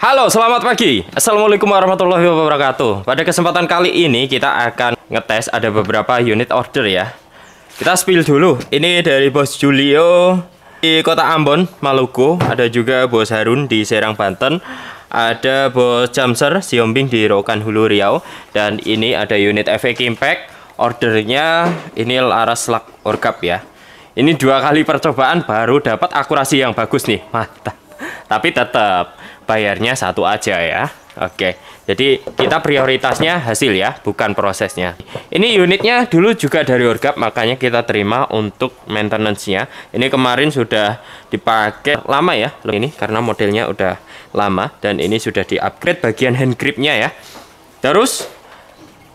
Halo, selamat pagi. Assalamualaikum warahmatullahi wabarakatuh. Pada kesempatan kali ini kita akan ngetes ada beberapa unit order ya. Kita spill dulu. Ini dari Bos Julio di Kota Ambon, Maluku. Ada juga Bos Harun di Serang, Banten. Ada Bos Jamser Siombing di Rokan Hulu, Riau. Dan ini ada unit efek impact. Ordernya ini laras slug orgap ya. Ini 2 kali percobaan baru dapat akurasi yang bagus nih. Mantap. Tapi tetap bayarnya satu aja ya. Oke, jadi kita prioritasnya hasil ya, bukan prosesnya. Ini unitnya dulu juga dari orgap, makanya kita terima untuk maintenance-nya. Ini kemarin sudah dipakai lama ya, ini karena modelnya udah lama. Dan ini sudah di-upgrade bagian hand gripnya ya. Terus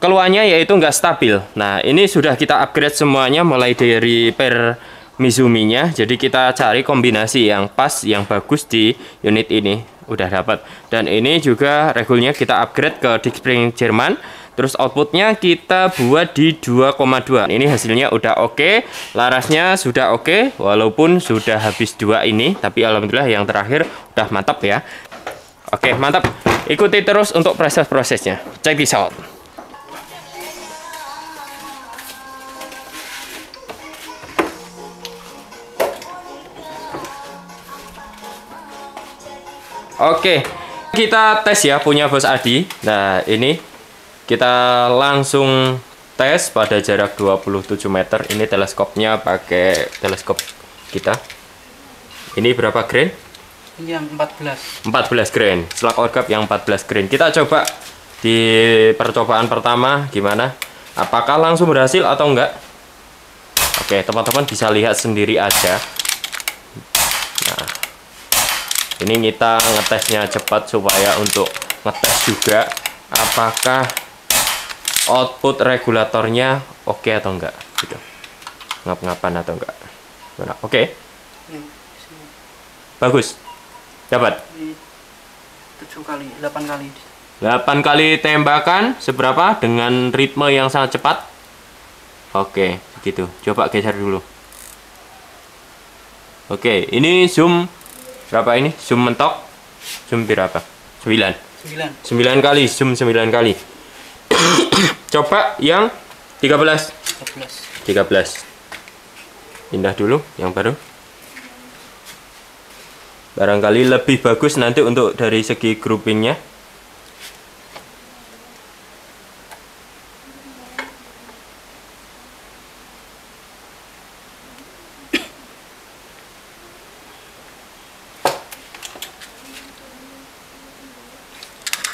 keluarnya yaitu nggak stabil. Nah, ini sudah kita upgrade semuanya mulai dari per Mizumi-nya. Jadi kita cari kombinasi yang pas, yang bagus di unit ini. Udah dapat. Dan ini juga regulnya kita upgrade ke disc spring Jerman. Terus outputnya kita buat di 2,2. Ini hasilnya udah oke. Larasnya sudah oke. Walaupun sudah habis 2 ini. Tapi alhamdulillah yang terakhir udah mantap ya. Oke, mantap. Ikuti terus untuk proses-prosesnya. Check this out. Oke, kita tes ya punya Bos Adi. Nah, ini kita langsung tes pada jarak 27 meter. Ini teleskopnya pakai teleskop kita. Ini berapa grain? Yang 14. 14 grain. Slug orgap yang 14 grain. Kita coba di percobaan pertama gimana? Apakah langsung berhasil atau enggak? Oke, teman-teman bisa lihat sendiri aja. Nah, ini kita ngetesnya cepat supaya untuk ngetes juga apakah output regulatornya oke atau enggak gitu. Ngap-ngapan atau enggak. Mana? Oke. Bagus. Dapat 7 kali, 8 kali. 8 kali tembakan seberapa dengan ritme yang sangat cepat. Oke, begitu. Coba geser dulu. Oke, ini zoom berapa ini? Zoom mentok. Zoom berapa? 9. 9 kali, zoom 9 kali. Coba yang 13. 13. Pindah dulu yang baru. Barangkali lebih bagus nanti untuk dari segi groupingnya.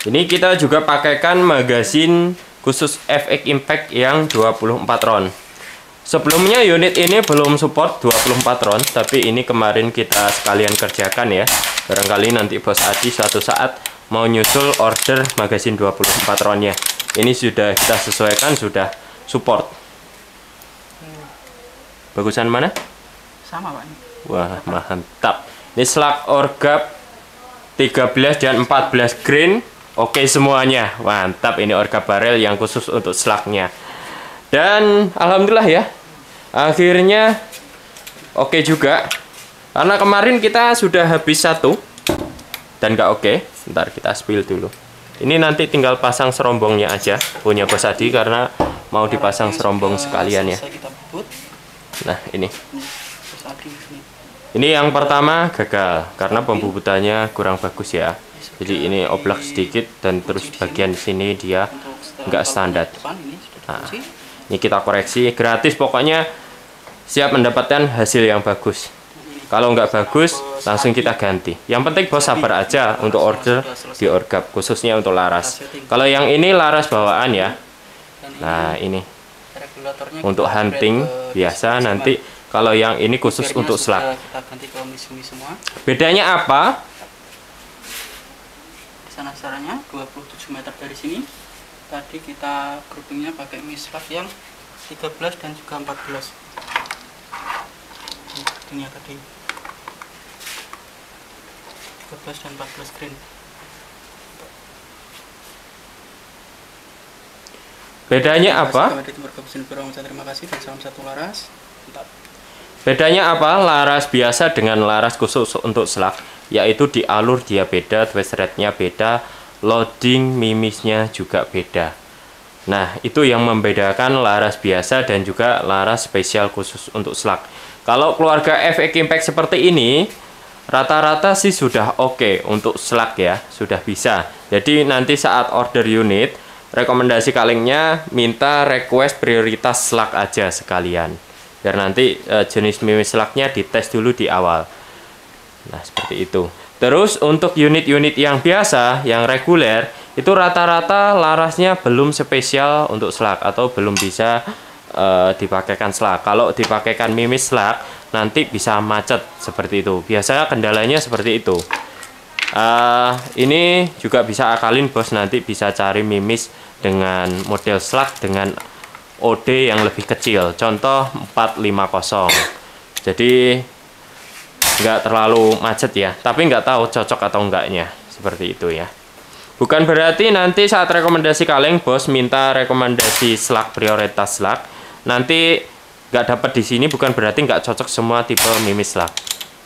Ini kita juga pakaikan magazin khusus FX Impact yang 24 round. Sebelumnya unit ini belum support 24 round, tapi ini kemarin kita sekalian kerjakan ya. Barangkali nanti Bos Adi suatu saat mau nyusul order magazin 24 roundnya. Ini sudah kita sesuaikan, sudah support. Bagusan mana? Sama Pak. Wah, mantap. Ini slug orgap 13 dan 14 grain. Oke semuanya, mantap. Ini orgap barrel yang khusus untuk slugnya. Dan alhamdulillah ya, akhirnya oke juga. Karena kemarin kita sudah habis 1 dan nggak oke. Ntar kita spill dulu. Ini nanti tinggal pasang serombongnya aja punya Bos Adi karena mau dipasang serombong sekalian ya. Nah ini. Ini yang pertama gagal karena pembubutannya kurang bagus ya. Jadi ini oblak sedikit dan terus bagian sini dia nggak standar. Nah, ini kita koreksi gratis, pokoknya siap mendapatkan hasil yang bagus. Kalau nggak bagus langsung kita ganti. Yang penting Bos sabar aja untuk order di orgap khususnya untuk laras. Kalau yang ini laras bawaan ya. Nah ini untuk hunting biasa. Nanti kalau yang ini khusus untuk slug. Bedanya apa? Sana caranya 27 meter dari sini. Tadi kita groupingnya pakai mislug yang 13 dan juga 14. Ini tadi 13 dan 14 grain. Bedanya apa? Terima kasih dan salam satu laras. Mantap. Bedanya apa? Laras biasa dengan laras khusus untuk slug, yaitu di alur dia beda, twist rate-nya beda, loading mimisnya juga beda. Nah, itu yang membedakan laras biasa dan juga laras spesial khusus untuk slug. Kalau keluarga FX Impact seperti ini, rata-rata sih sudah oke untuk slug ya, sudah bisa. Jadi nanti saat order unit, rekomendasi kalengnya minta request prioritas slug aja sekalian. Biar nanti jenis mimis slugnya dites dulu di awal. Nah, seperti itu. Terus untuk unit-unit yang biasa, yang reguler, itu rata-rata larasnya belum spesial untuk slug atau belum bisa dipakaikan slug. Kalau dipakaikan mimis slug nanti bisa macet seperti itu. Biasanya kendalanya seperti itu. Ini juga bisa akalin bos, nanti bisa cari mimis dengan model slug dengan OD yang lebih kecil. Contoh 450. Jadi nggak terlalu macet ya. Tapi nggak tahu cocok atau enggaknya. Seperti itu ya. Bukan berarti nanti saat rekomendasi kaleng bos minta rekomendasi slug prioritas slug. Nanti nggak dapat di sini bukan berarti nggak cocok semua tipe mimis slug.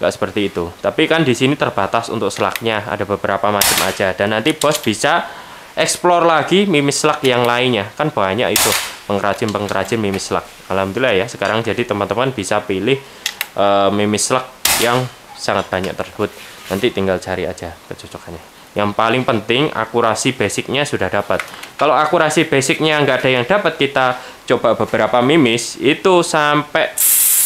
Nggak seperti itu. Tapi kan di sini terbatas untuk slugnya, ada beberapa macam aja. Dan nanti bos bisa explore lagi mimis slug yang lainnya. Kan banyak itu pengrajin mimis slug. Alhamdulillah ya. Sekarang jadi teman-teman bisa pilih mimis slug yang sangat banyak tersebut. Nanti tinggal cari aja kecocokannya. Yang paling penting akurasi basicnya sudah dapat. Kalau akurasi basicnya nggak ada yang dapat, kita coba beberapa mimis itu sampai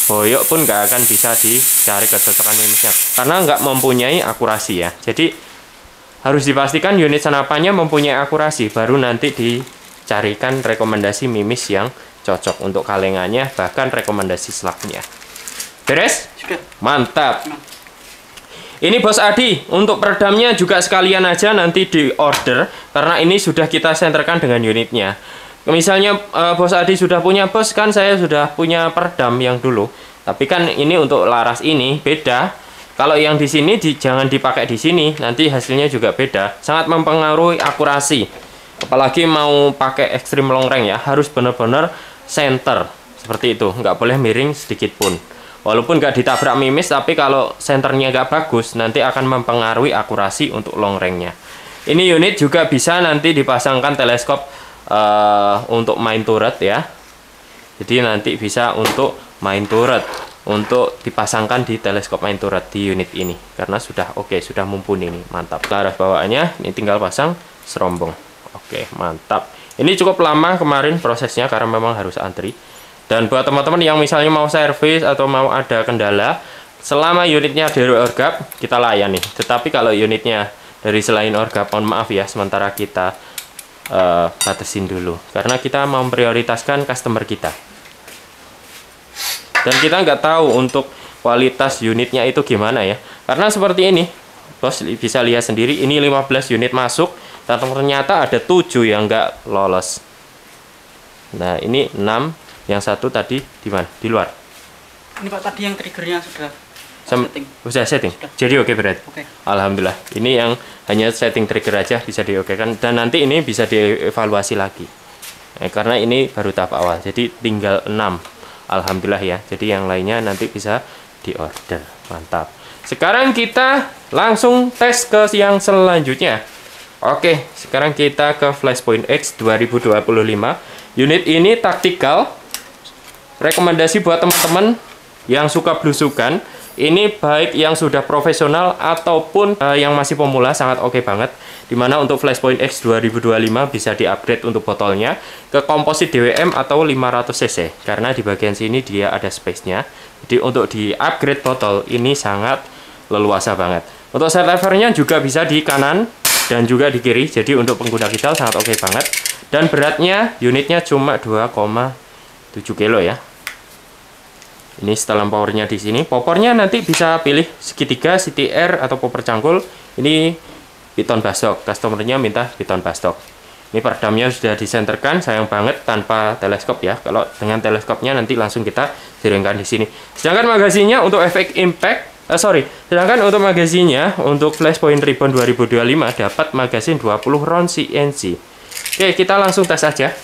boyok pun nggak akan bisa dicari kecocokan mimisnya karena nggak mempunyai akurasi ya. Jadi harus dipastikan unit senapannya mempunyai akurasi, baru nanti dicarikan rekomendasi mimis yang cocok untuk kalengannya, bahkan rekomendasi slugnya. Beres? Mantap. Ini Bos Adi, untuk peredamnya juga sekalian aja nanti di order, karena ini sudah kita senterkan dengan unitnya. Misalnya Bos Adi sudah punya bos, kan saya sudah punya peredam yang dulu. Tapi kan ini untuk laras ini beda. Kalau yang di sini jangan dipakai di sini, nanti hasilnya juga beda. Sangat mempengaruhi akurasi. Apalagi mau pakai ekstrim long range ya, harus benar-benar center seperti itu, nggak boleh miring sedikit pun. Walaupun nggak ditabrak mimis, tapi kalau senternya nggak bagus, nanti akan mempengaruhi akurasi untuk long range-nya. Ini unit juga bisa nanti dipasangkan teleskop untuk main turret ya. Jadi nanti bisa untuk main turret, untuk dipasangkan di teleskop main turret di unit ini. Karena sudah oke, sudah mumpuni nih, mantap. Laras bawaannya, ini tinggal pasang serombong. Oke, mantap. Ini cukup lama kemarin prosesnya karena memang harus antri. Dan buat teman-teman yang misalnya mau servis atau mau ada kendala, selama unitnya dari orgap, kita layani. Tetapi kalau unitnya dari selain orgap, mohon maaf ya, sementara kita batasin dulu. Karena kita mau memprioritaskan customer kita. Dan kita nggak tahu untuk kualitas unitnya itu gimana ya. Karena seperti ini, bos bisa lihat sendiri, ini 15 unit masuk, dan ternyata ada 7 yang nggak lolos. Nah, ini 6. Yang satu tadi di mana? Di luar. Ini Pak, tadi yang triggernya sudah setting. Sudah setting? Sudah. Jadi oke berarti? Oke. Alhamdulillah. Ini yang hanya setting trigger aja bisa diokekan. Dan nanti ini bisa dievaluasi lagi. Karena ini baru tahap awal. Jadi tinggal 6. Alhamdulillah ya. Jadi yang lainnya nanti bisa diorder. Mantap. Sekarang kita langsung tes ke yang selanjutnya. Oke, sekarang kita ke Flashpoint X 2025. Unit ini taktikal. Rekomendasi buat teman-teman yang suka blusukan, ini baik yang sudah profesional ataupun yang masih pemula, sangat oke banget. Dimana untuk Flashpoint X 2025 bisa di-upgrade untuk botolnya ke komposit DWM atau 500 cc. Karena di bagian sini dia ada space-nya. Jadi untuk di-upgrade botol ini sangat leluasa banget. Untuk set levernya juga bisa di kanan dan juga di kiri. Jadi untuk pengguna kita sangat oke banget. Dan beratnya unitnya cuma 2,7 kilo ya. Ini setelan powernya di sini. Popornya nanti bisa pilih segitiga, CTR atau popor cangkul. Ini piton bastok. Customernya minta piton bastok. Ini peredamnya sudah disenterkan. Sayang banget tanpa teleskop ya. Kalau dengan teleskopnya nanti langsung kita siringkan di sini. Sedangkan magazinnya untuk FX Impact, sedangkan untuk magazinnya untuk Flashpoint Ribbon 2025 dapat magazin 20 round CNC. Oke, kita langsung tes aja.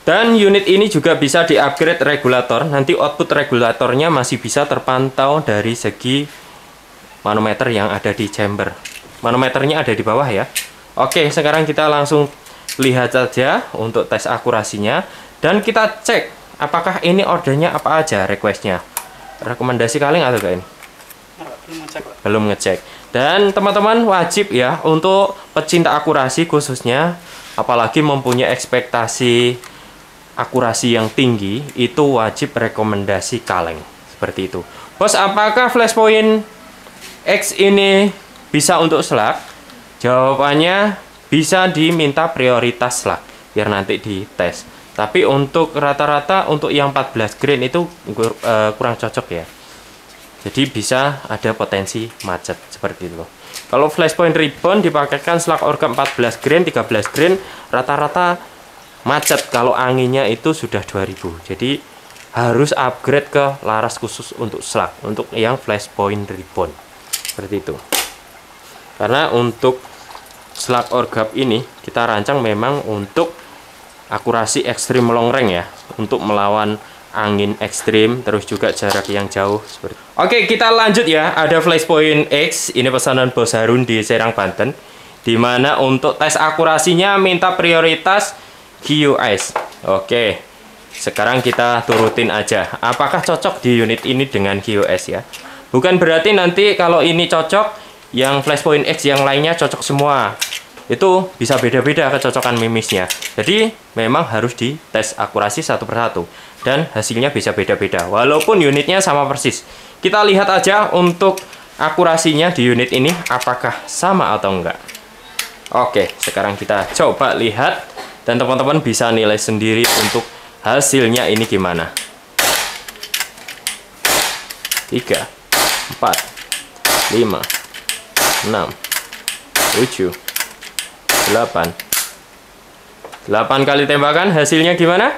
Dan unit ini juga bisa di-upgrade regulator. Nanti output regulatornya masih bisa terpantau dari segi manometer yang ada di chamber. Manometernya ada di bawah ya. Oke, sekarang kita langsung lihat saja untuk tes akurasinya. Dan kita cek apakah ini ordernya apa aja requestnya. Rekomendasi kaleng atau enggak ini? Belum ngecek. Dan teman-teman wajib ya untuk pecinta akurasi khususnya, apalagi mempunyai ekspektasi akurasi yang tinggi, itu wajib rekomendasi kaleng seperti itu. Bos, apakah Flashpoint X ini bisa untuk slug? Jawabannya bisa diminta prioritas slug biar nanti dites. Tapi untuk rata-rata untuk yang 14 grain itu kurang cocok ya. Jadi bisa ada potensi macet seperti itu. Kalau Flashpoint Ribbon dipakaikan slug organ 14 grain, 13 grain, rata-rata macet kalau anginnya itu sudah 2000. Jadi harus upgrade ke laras khusus untuk slug, untuk yang Flashpoint Ribbon seperti itu. Karena untuk slug orgap ini kita rancang memang untuk akurasi ekstrim long range ya, untuk melawan angin ekstrim, terus juga jarak yang jauh seperti. Oke, kita lanjut ya. Ada Flashpoint X, ini pesanan Bos Harun di Serang, Banten, dimana untuk tes akurasinya minta prioritas QS. Oke, sekarang kita turutin aja apakah cocok di unit ini dengan QS ya. Bukan berarti nanti kalau ini cocok, yang Flashpoint X yang lainnya cocok semua. Itu bisa beda-beda kecocokan mimisnya. Jadi memang harus dites akurasi satu persatu dan hasilnya bisa beda-beda walaupun unitnya sama persis. Kita lihat aja untuk akurasinya di unit ini apakah sama atau enggak. Oke, sekarang kita coba lihat dan teman-teman bisa nilai sendiri untuk hasilnya ini gimana. 3, 4, 5, 6, 7, 8 kali tembakan, hasilnya gimana?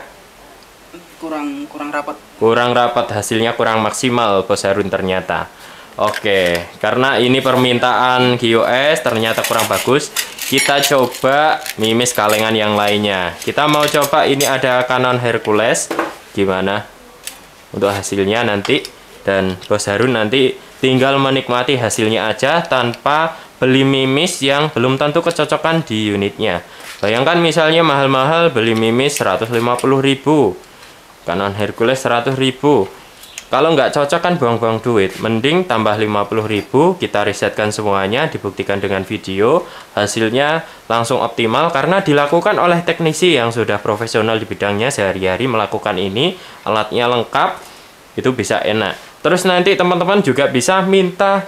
Kurang rapat. Kurang rapat, hasilnya kurang maksimal Bos Harun ternyata. Oke, karena ini permintaan QS ternyata kurang bagus, kita coba mimis kalengan yang lainnya. Kita mau coba ini ada Canon Hercules, gimana untuk hasilnya nanti. Dan Bos Harun nanti tinggal menikmati hasilnya aja tanpa beli mimis yang belum tentu kecocokan di unitnya. Bayangkan misalnya mahal-mahal beli mimis 150.000, Canon Hercules 100.000. Kalau nggak cocok kan buang-buang duit. Mending tambah 50.000, kita risetkan semuanya, dibuktikan dengan video, hasilnya langsung optimal karena dilakukan oleh teknisi yang sudah profesional di bidangnya, sehari-hari melakukan ini, alatnya lengkap, itu bisa enak. Terus nanti teman-teman juga bisa minta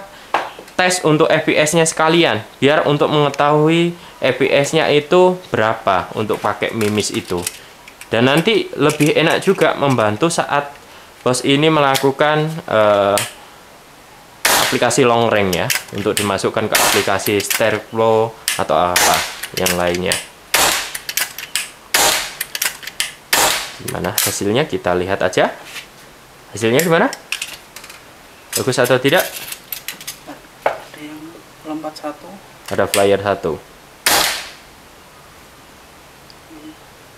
tes untuk FPS-nya sekalian, biar untuk mengetahui FPS-nya itu berapa untuk pakai mimis itu. Dan nanti lebih enak juga membantu saat Bos ini melakukan aplikasi long range ya, untuk dimasukkan ke aplikasi Stereo atau apa yang lainnya. Gimana hasilnya, kita lihat aja. Hasilnya gimana? Bagus atau tidak? Ada yang lompat satu. Ada flyer 1.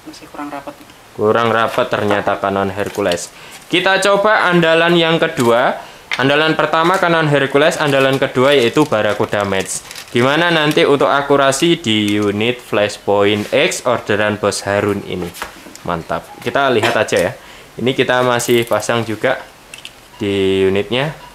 Masih kurang rapat. Kurang rapat ternyata Canon Hercules. Kita coba andalan yang kedua. Andalan pertama Canon Hercules, andalan kedua yaitu Barracuda Match. Gimana nanti untuk akurasi di unit Flashpoint X orderan Bos Harun ini. Mantap. Kita lihat aja ya. Ini kita masih pasang juga di unitnya.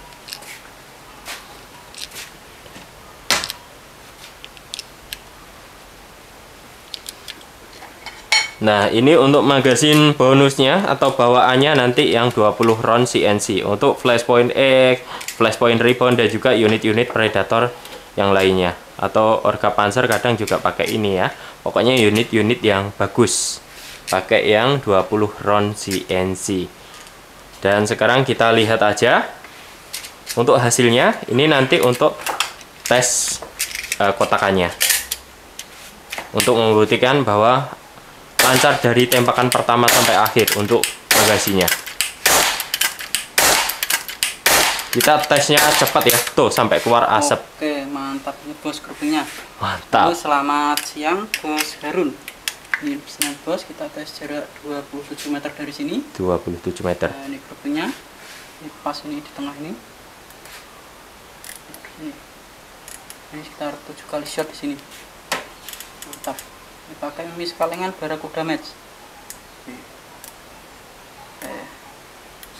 Nah, ini untuk magasin bonusnya atau bawaannya nanti yang 20 round CNC untuk Flashpoint X, Flashpoint Ribbon, dan juga unit-unit Predator yang lainnya. Atau Orca Panzer kadang juga pakai ini ya. Pokoknya unit-unit yang bagus. Pakai yang 20 round CNC. Dan sekarang kita lihat aja untuk hasilnya. Ini nanti untuk tes kotakannya. Untuk membuktikan bahwa lancar dari tembakan pertama sampai akhir untuk bagasinya. Kita tesnya cepat ya, tuh sampai keluar asap. Oke, mantap ini Bos groupingnya. Mantap. Selamat siang Bos Harun. Ini pesanan bos, kita tes jarak 27 meter dari sini. 27 meter. Nah, ini groupingnya. Ini pas ini di tengah ini. Ini sekitar 7 kali shot di sini. Mantap. Ini pakai mimis kalengan Barakuda Match.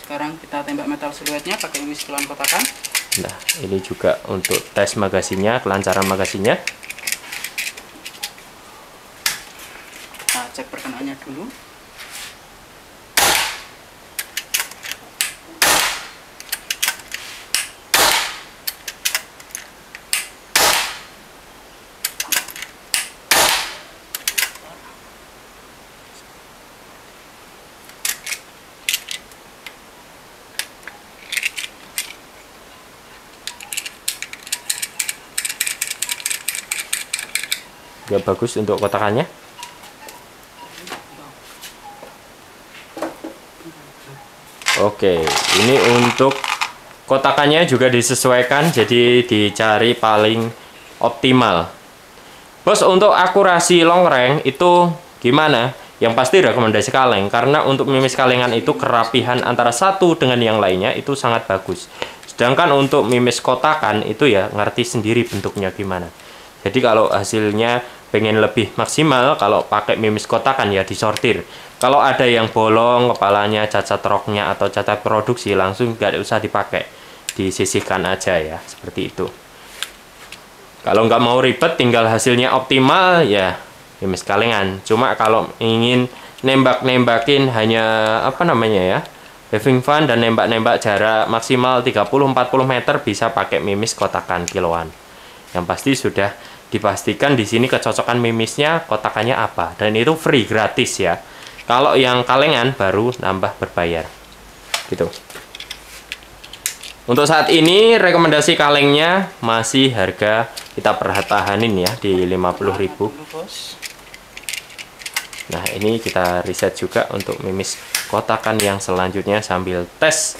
Sekarang kita tembak metal siluetnya pakai mimis kiloan kotakan. Nah, ini juga untuk tes magasinnya, kelancaran magasinnya. Kita cek perkenaannya dulu. Gak bagus untuk kotakannya. Oke, ini untuk kotakannya juga disesuaikan, jadi dicari paling optimal. Bos, untuk akurasi long range itu gimana? Yang pasti rekomendasi kaleng, karena untuk mimis kalengan itu kerapihan antara satu dengan yang lainnya itu sangat bagus. Sedangkan untuk mimis kotakan itu ya ngerti sendiri bentuknya gimana. Jadi kalau hasilnya pengen lebih maksimal, kalau pakai mimis kotakan ya disortir. Kalau ada yang bolong kepalanya, cacat roknya atau cacat produksi, langsung nggak usah dipakai, disisihkan aja ya, seperti itu. Kalau nggak mau ribet, tinggal hasilnya optimal ya mimis kalengan. Cuma kalau ingin nembak-nembakin hanya apa namanya ya, having fun dan nembak-nembak jarak maksimal 30-40 meter, bisa pakai mimis kotakan kiloan. Yang pasti sudah dipastikan di sini kecocokan mimisnya, kotakannya apa, dan itu free, gratis ya. Kalau yang kalengan baru nambah berbayar gitu. Untuk saat ini rekomendasi kalengnya masih harga kita pertahanin ya di 50.000. Nah, ini kita riset juga untuk mimis kotakan yang selanjutnya sambil tes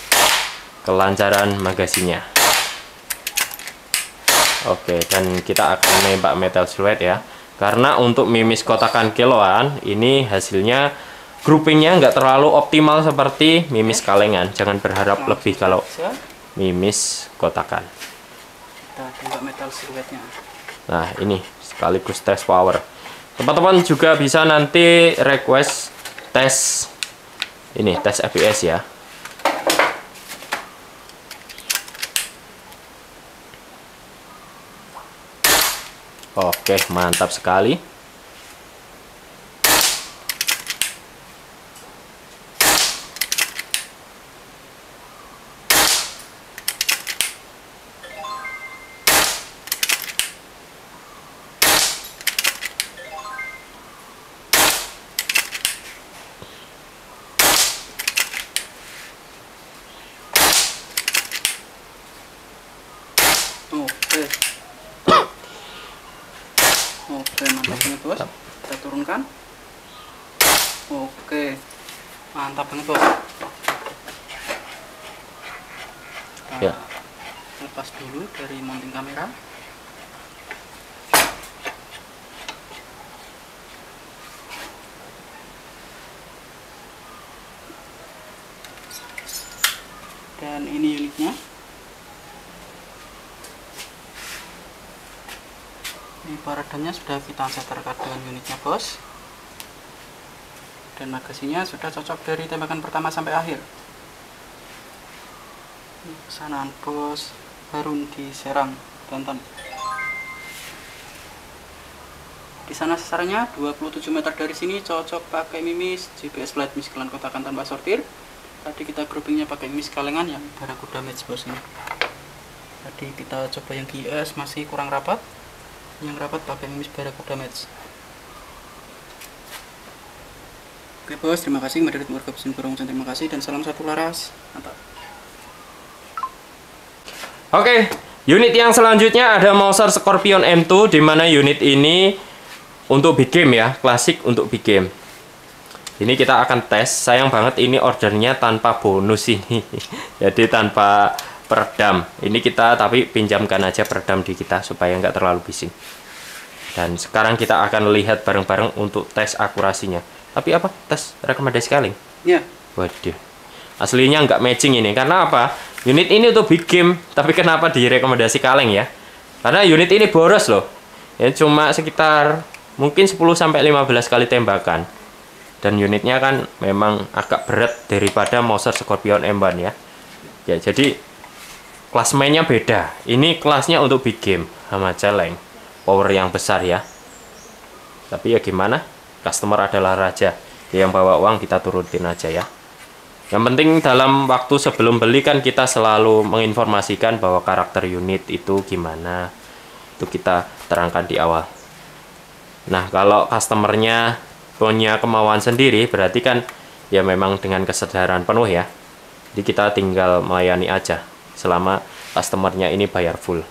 kelancaran magasinnya. Oke, dan kita akan nembak metal siluet ya. Karena untuk mimis kotakan kiloan ini hasilnya groupingnya nggak terlalu optimal seperti mimis kalengan. Jangan berharap lebih kalau mimis kotakan. Kita tembak metal siluetnya. Nah, ini sekaligus tes power. Teman-teman juga bisa nanti request tes ini, tes FPS ya. Oke, mantap sekali. Oke, mantap banget bos. Kita turunkan. Oke, mantap banget bos. Kita Ya. lepas dulu dari mounting kamera. Dan ini unitnya. Ini peredamnya sudah kita seterkan dengan unitnya bos, dan magasinnya sudah cocok dari tembakan pertama sampai akhir. Pesanan bos Harun di Serang, Banten. Di sana sasarannya 27 meter dari sini, cocok pakai mimis GPS Flight mimis kelan kotakan tanpa sortir. Tadi kita groupingnya pakai mimis kalengan yang Barakuda Match bos ini. Tadi kita coba yang GS masih kurang rapat. Yang rapat pakai mimis Barakuda Match. Oke bos, terima kasih dari keluarga Besin Burung, terima kasih dan salam satu laras. Mantap. Oke, unit yang selanjutnya ada Mouser Scorpion M2, di mana unit ini untuk big game ya, klasik untuk big game. Ini kita akan tes. Sayang banget ini ordernya tanpa bonus ini. Jadi tanpa peredam. Ini kita tapi pinjamkan aja peredam di kita supaya nggak terlalu bising. Dan sekarang kita akan lihat bareng-bareng untuk tes akurasinya. Tapi apa? Tes rekomendasi kaleng? Ya. Waduh. Aslinya nggak matching ini. Karena apa? Unit ini untuk big game, tapi kenapa direkomendasi kaleng ya? Karena unit ini boros loh. Ya cuma sekitar mungkin 10-15 kali tembakan. Dan unitnya kan memang agak berat daripada Mauser Scorpion M1 ya. Ya jadi kelas mainnya beda. Ini kelasnya untuk big game sama celeng. Power yang besar ya. Tapi ya gimana? Customer adalah raja. Dia yang bawa uang, kita turutin aja ya. Yang penting dalam waktu sebelum beli kan kita selalu menginformasikan bahwa karakter unit itu gimana. Itu kita terangkan di awal. Nah kalau customernya punya kemauan sendiri, berarti kan ya memang dengan kesadaran penuh ya. Jadi kita tinggal melayani aja selama customernya ini bayar full.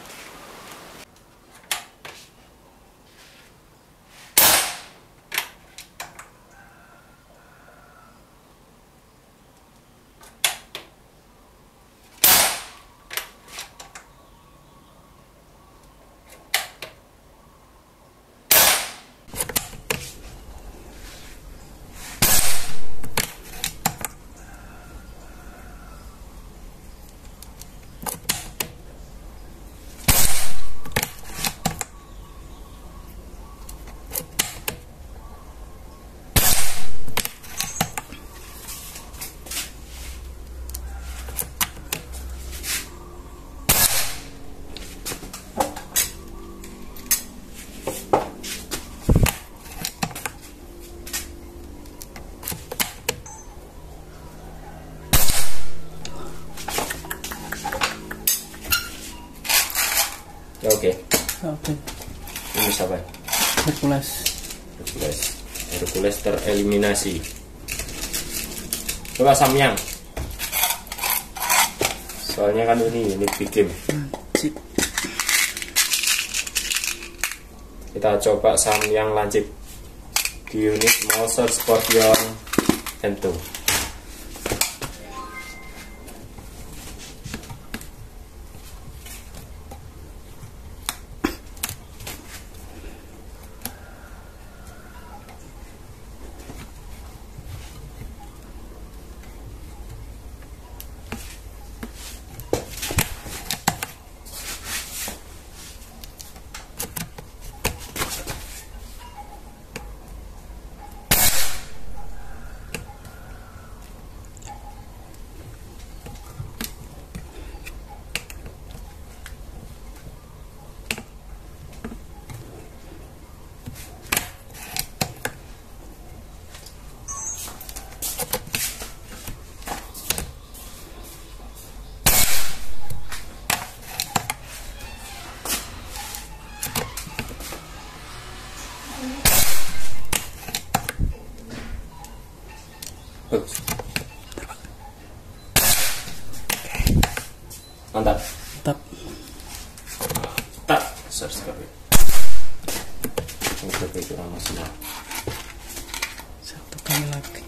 Ya, oke. Oke. Ini siapa? Hercules. Hercules tereliminasi. Coba Samyang. Soalnya kan ini unit big game. Sip. Kita coba Samyang lancip di unit Mauser Scorpion M2. Bagus. Mantap. Mantap. Tak, besar sekali. Ini lebih kurang maksimal. Satu kali lagi.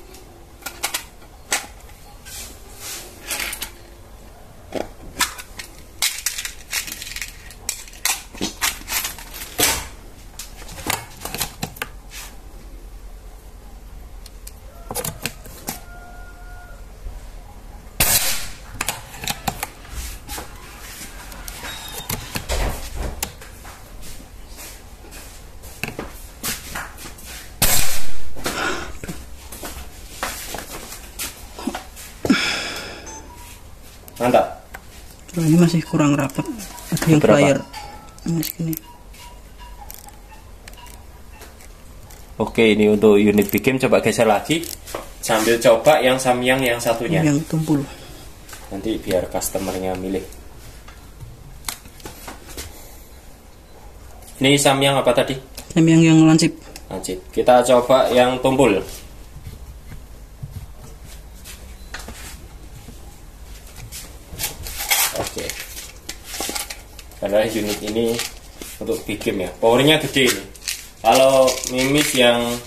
Mantap. Cuma ini masih kurang rapat. Ada yang Berapa? player. Ini segini. Oke, ini untuk unit big game coba geser lagi sambil coba yang Samyang yang satunya. Yang tumpul. Nanti biar customernya milih. Ini Samyang apa tadi? Yang lancip. Lancip. Kita coba yang tumpul. Oke. Karena unit ini untuk big game ya. Powernya gede ini. Kalau mimis yang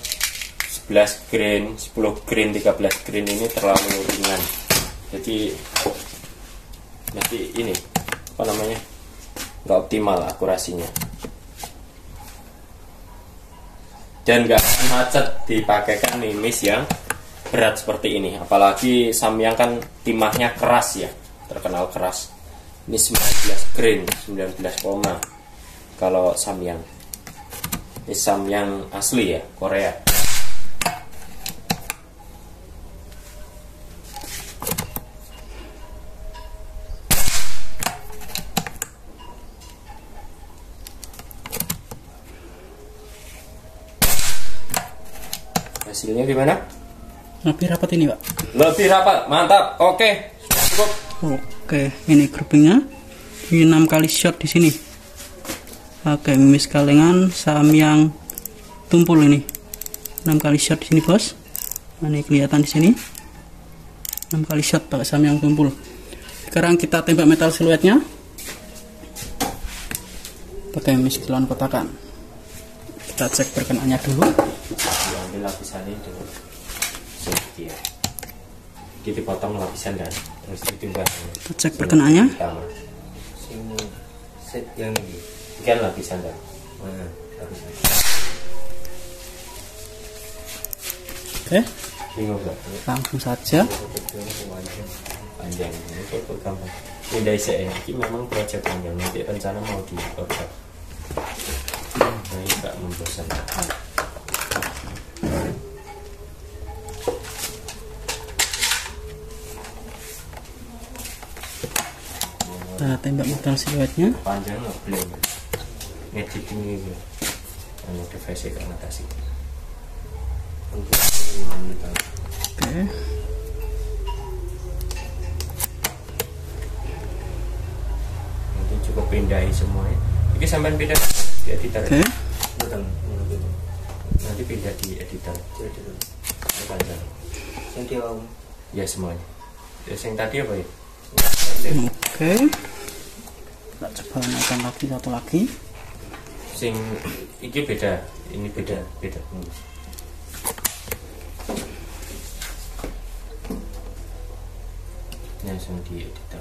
11 grain, 10 grain, 13 grain ini terlalu ringan. Jadi mesti ini apa namanya? Nggak optimal akurasinya. dan nggak macet dipakaikan mimis yang berat seperti ini. Apalagi Samyang kan timahnya keras ya, terkenal keras. Ini 19 grain, 19 koma kalau Samyang. Ini Samyang asli ya, Korea. Hasilnya gimana? Lebih rapat ini, Pak. Lebih rapat, mantap. Oke, cukup. Oke, ini groupingnya. Ini 6 kali shot di sini. Pakai mimis kalengan Samyang tumpul ini. 6 kali shot di sini, Bos. Nah, ini kelihatan di sini. 6 kali shot pakai Samyang tumpul. Sekarang kita tembak metal siluetnya. Pakai mimis kiloan kotakan. Kita cek perkenaannya dulu. Diambil lapisan ini dulu. Sedikit. Kita potong lapisan dan terus ditimbang. Kita cek perkenaannya. Sini set yang ini. Ikan lapisan dan. Lapisan. Oke. Bingung gak? Langsung saja. Panjang ini kok gampang. Pindah saya. Ini memang proyek panjang. Nanti rencana mau diorder. Nah, ini gak membosankan. Kita tembak metal siluetnya. Panjang nggak belum ngedit ini hanya device ke atas itu. Oke. Nanti cukup pindahin semuanya. Ini sampai pindah di editor. Oke. Nanti pindah di editor. Panjang. Yang dia ya semuanya. Yang tadi apa ya? Oke. Kita coba naikkan lagi satu lagi. Sing iki beda, ini beda. Langsung di editor.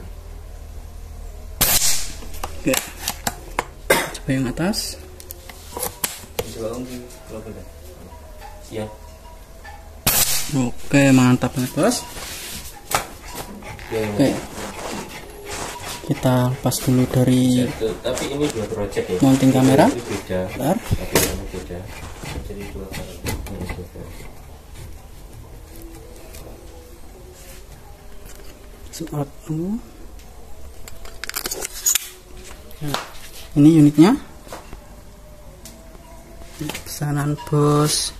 Oke. Coba yang atas. Siap. Oke, mantap banget, Bos. Oke. Kita lepas dulu dari tapi ini dua project ya. mounting kamera. Ini beda. Bentar. Tapi ini beda. Jadi dua kali. Semprot dulu. Nah, ini unitnya. Pesanan Bos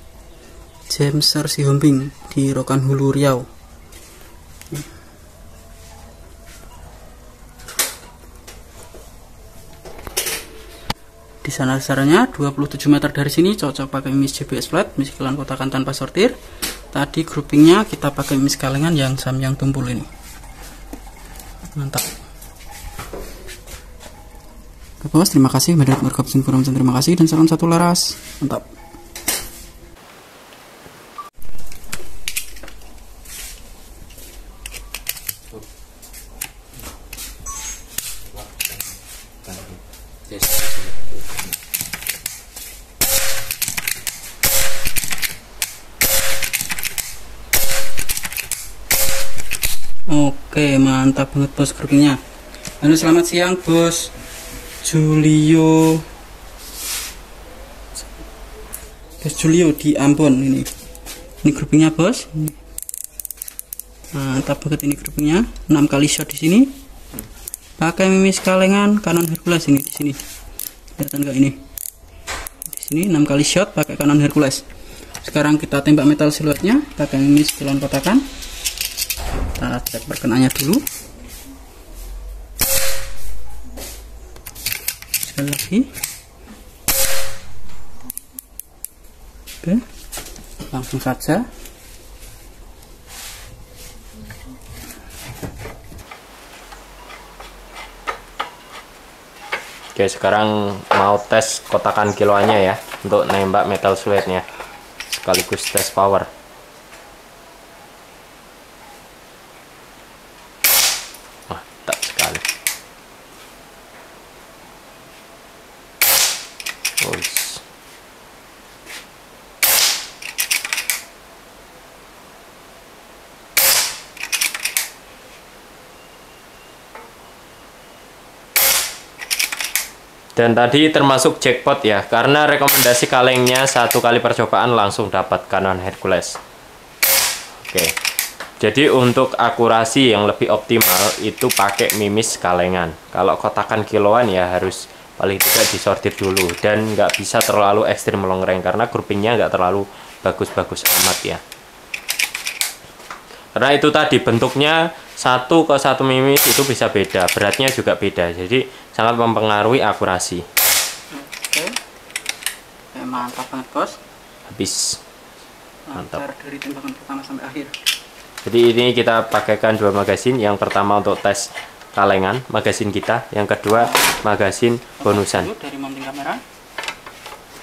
Jamser Sihombing di Rokan Hulu Riau. Di sana sarannya 27 meter dari sini cocok pakai mimis JBS flat, mimis kiloan kotakan tanpa sortir. Tadi groupingnya kita pakai mimis kalengan yang Samyang tumpul ini. Mantap. Oke, Bos, terima kasih. Terima kasih dan salam satu laras. Mantap. Oke, mantap banget, Bos, groupingnya. Halo, selamat siang, Bos Julio. Bos Julio di Ambon ini. Ini groupingnya, Bos. Mantap banget ini groupingnya. 6 kali shot di sini. Pakai mimis kalengan Canon Hercules ini di sini. Kelihatan enggak ini? Di sini 6 kali shot pakai Canon Hercules. Sekarang kita tembak metal siluetnya pakai mimis kiloan kotakan. Kita cek perkenaannya dulu. Sekali lagi. Oke, langsung saja. Oke, sekarang mau tes kotakan kiloannya ya untuk nembak metal siluetnya sekaligus tes power. Mantap sekali. Dan tadi termasuk jackpot ya, karena rekomendasi kalengnya 1 kali percobaan langsung dapat Canon Hercules. Oke. Jadi untuk akurasi yang lebih optimal itu pakai mimis kalengan. Kalau kotakan kiloan ya harus paling tidak disortir dulu, dan nggak bisa terlalu ekstrim long range karena groupingnya nggak terlalu bagus-bagus amat ya. Karena itu tadi bentuknya 1 ke 1 mimis itu bisa beda, beratnya juga beda, jadi sangat mempengaruhi akurasi. Oke, mantap banget bos. Habis. Mantap. Dari tembakan pertama sampai akhir. Jadi ini kita pakaikan 2 magasin. Yang pertama untuk tes kalengan magasin kita, yang kedua magasin bonusan dari mounting kamera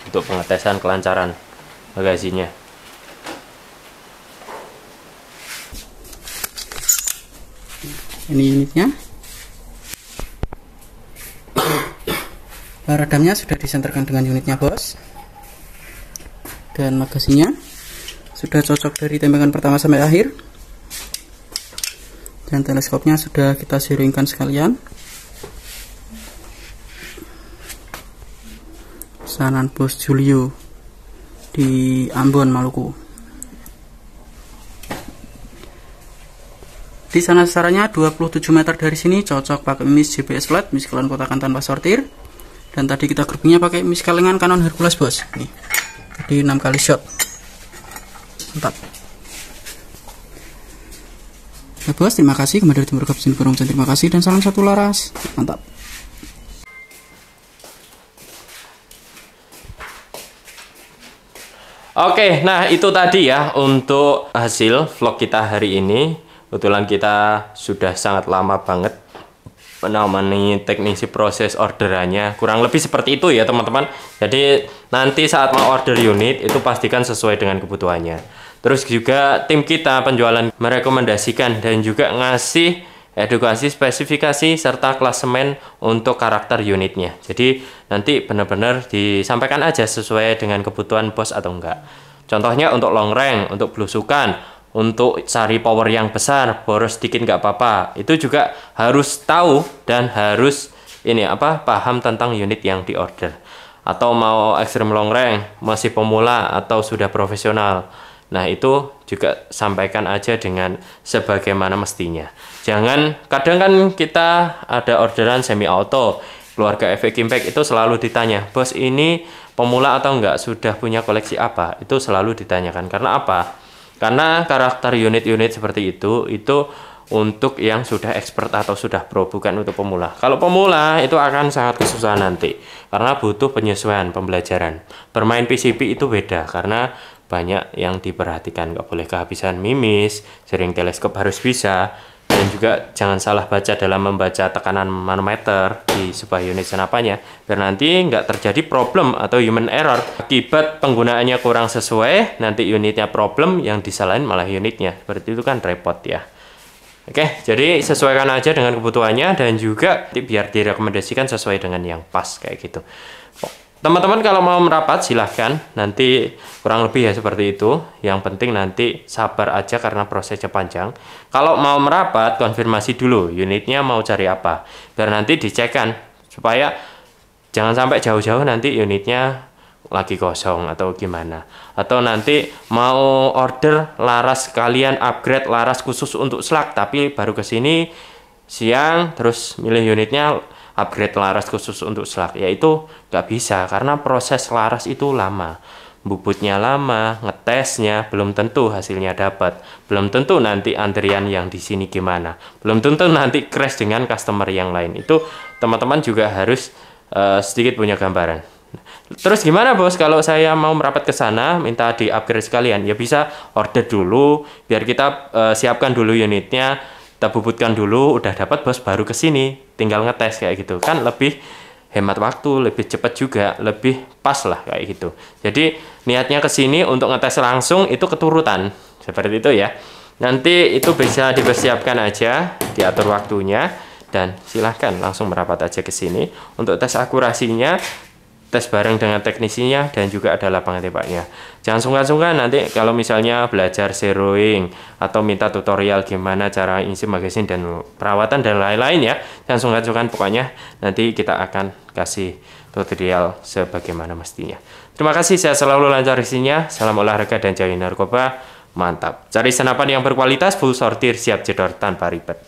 untuk pengetesan kelancaran magasinnya. Ini unitnya. Redamnya sudah disenterkan dengan unitnya bos, dan magasinnya sudah cocok dari tembakan pertama sampai akhir, dan teleskopnya sudah kita zeroingkan sekalian. Pesanan Bos Julio di Ambon, Maluku. Di sana sasarannya 27 meter dari sini, cocok pakai mimis JBS flat, mimis kalian kotakan tanpa sortir. Dan tadi kita groupingnya pakai mimis kalengan Canon Hercules bos. Nih, tadi 6 kali shot. Mantap. Ya bos, terima kasih. Kembali dari Timur Kapsin Kurung, terima kasih dan salam satu laras. Mantap. Oke, nah itu tadi ya untuk hasil vlog kita hari ini. Kebetulan kita sudah sangat lama banget menemani teknisi proses orderannya, kurang lebih seperti itu ya teman-teman. Jadi nanti saat mau order unit itu pastikan sesuai dengan kebutuhannya. Terus juga tim kita penjualan merekomendasikan dan juga ngasih edukasi spesifikasi serta klasemen untuk karakter unitnya. Jadi nanti benar-benar disampaikan aja sesuai dengan kebutuhan bos atau enggak. Contohnya untuk long range, untuk belusukan, untuk cari power yang besar, boros sedikit nggak apa-apa. Itu juga harus tahu dan harus paham tentang unit yang diorder. Atau mau extreme long range, masih pemula atau sudah profesional. Nah itu juga sampaikan aja dengan sebagaimana mestinya. Jangan, kadang kan kita ada orderan semi auto, keluarga efek impact itu selalu ditanya, bos ini pemula atau enggak, sudah punya koleksi apa? Itu selalu ditanyakan. Karena apa? Karena karakter unit-unit seperti itu untuk yang sudah expert atau sudah pro, bukan untuk pemula. Kalau pemula itu akan sangat kesusahan nanti, karena butuh penyesuaian, pembelajaran. Bermain PCB itu beda, karena banyak yang diperhatikan. Nggak boleh kehabisan mimis, sering teleskop harus bisa, dan juga jangan salah baca dalam membaca tekanan manometer di sebuah unit senapanya, biar nanti nggak terjadi problem atau human error akibat penggunaannya kurang sesuai, nanti unitnya problem, yang disalahin malah unitnya. Seperti itu kan repot ya. Oke, jadi sesuaikan aja dengan kebutuhannya, dan juga biar direkomendasikan sesuai dengan yang pas kayak gitu. Teman-teman kalau mau merapat silahkan, nanti kurang lebih ya seperti itu. Yang penting nanti sabar aja karena prosesnya panjang. Kalau mau merapat konfirmasi dulu unitnya mau cari apa, biar nanti dicekkan supaya jangan sampai jauh-jauh nanti unitnya lagi kosong atau gimana. Atau nanti mau order laras kalian upgrade laras khusus untuk slug, tapi baru kesini siang terus milih unitnya upgrade laras khusus untuk slug, yaitu nggak bisa karena proses laras itu lama, bubutnya lama, ngetesnya belum tentu hasilnya dapat, belum tentu nanti antrian yang di sini gimana, belum tentu nanti crash dengan customer yang lain. Itu teman-teman juga harus sedikit punya gambaran. Terus gimana bos kalau saya mau merapat ke sana minta di upgrade sekalian? Ya bisa order dulu biar kita siapkan dulu unitnya, kita bubutkan dulu, udah dapat bos baru ke sini tinggal ngetes kayak gitu kan, lebih hemat waktu, lebih cepat juga, lebih pas lah kayak gitu. Jadi niatnya ke sini untuk ngetes langsung itu keturutan seperti itu ya. Nanti itu bisa dipersiapkan aja, diatur waktunya, dan silahkan langsung merapat aja ke sini untuk tes akurasinya, tes bareng dengan teknisinya, dan juga ada lapangan tembaknya. Jangan sungkan-sungkan nanti kalau misalnya belajar zeroing atau minta tutorial gimana cara isi magasin dan perawatan dan lain-lain ya. Jangan sungkan-sungkan, pokoknya nanti kita akan kasih tutorial sebagaimana mestinya. Terima kasih, saya selalu lancar isinya. Salam olahraga dan jauhi narkoba. Mantap. Cari senapan yang berkualitas, full sortir, siap jedor tanpa ribet.